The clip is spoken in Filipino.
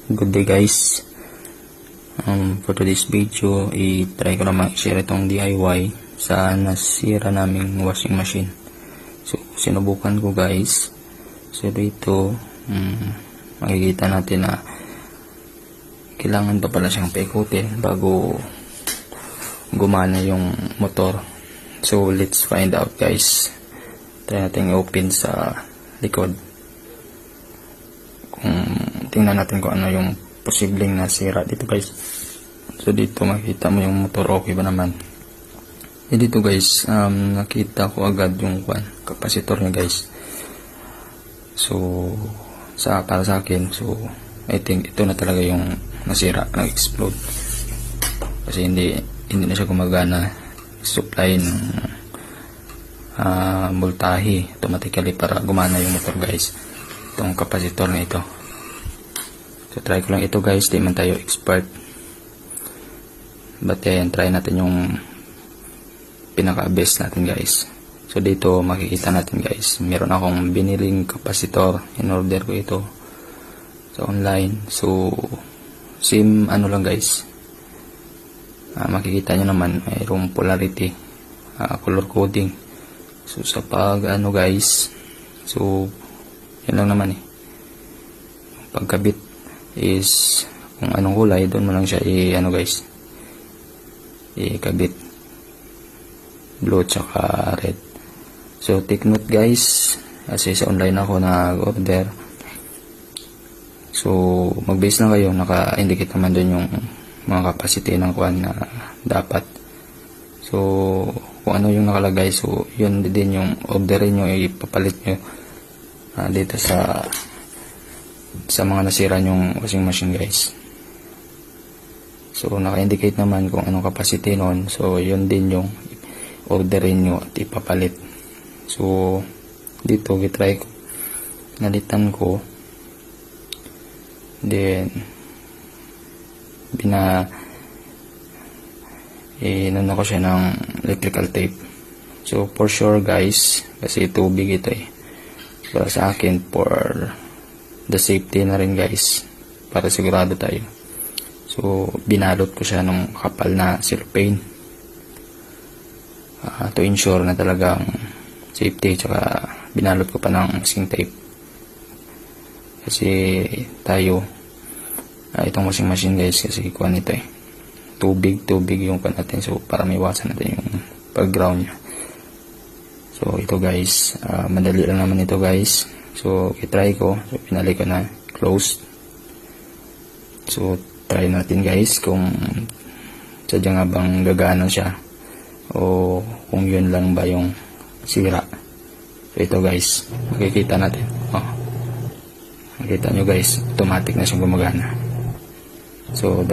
Good day guys. For today's video, i-try ko naman i-share itong DIY sa nasira naming washing machine. So sinubukan ko guys. So dito makikita natin na kailangan pa pala siyang paikutin bago gumana yung motor. So let's find out guys. Try natin i-open sa likod. Tingnan natin kung ano yung posibleng nasira dito guys. So dito makita mo yung motor, okay ba naman. Dito guys, nakita ko agad yung kapasitor niya guys. So para sa akin, so I think ito na talaga yung nasira, nag-explode. Kasi hindi na siya gumagana, supply ng voltahe automatically para gumana yung motor guys. Itong kapasitor na ito. So try ko lang ito guys, di man tayo expert, but then try natin yung pinaka-best natin guys. So dito makikita natin guys, meron akong biniling kapasitor, in order ko ito sa online. So same ano lang guys, makikita nyo naman mayroong polarity, color coding. So sa ano guys, so yun lang naman pagkabit is kung anong kulay, doon mo lang siya ano guys, ikabit, blue tsaka red. So take note guys, kasi sa online ako nag-order. So mag-base lang kayo, naka-indicate naman doon yung mga capacity ng kuwan na dapat. So kung ano yung nakalagay, so yun din yung orderin nyo, ipapalit nyo dito sa mga nasira yung washing machine guys. So naka-indicate naman kung anong capacity nun, so yun din yung orderin nyo at ipapalit. So dito gitry ko, nalitan ko, then inano ko siya ng electrical tape. So for sure guys, kasi tubig ito para sa akin, for the safety na rin guys, para sigurado tayo. So binalot ko siya ng kapal na cellophane to ensure na talagang safety, tsaka binalot ko pa ng masking tape kasi tayo itong washing machine guys, kasi kuha nito tubig yung kuha natin, so para maiwasan natin yung pag-ground niya. So ito guys, madali lang naman ito guys. So i-try ko, so pinali ko na closed. So try natin guys kung sadyang nga bang gagana siya o kung yun lang ba yung sira. So ito guys, makikita natin, makikita nyo guys, automatic na siyang gumagana. So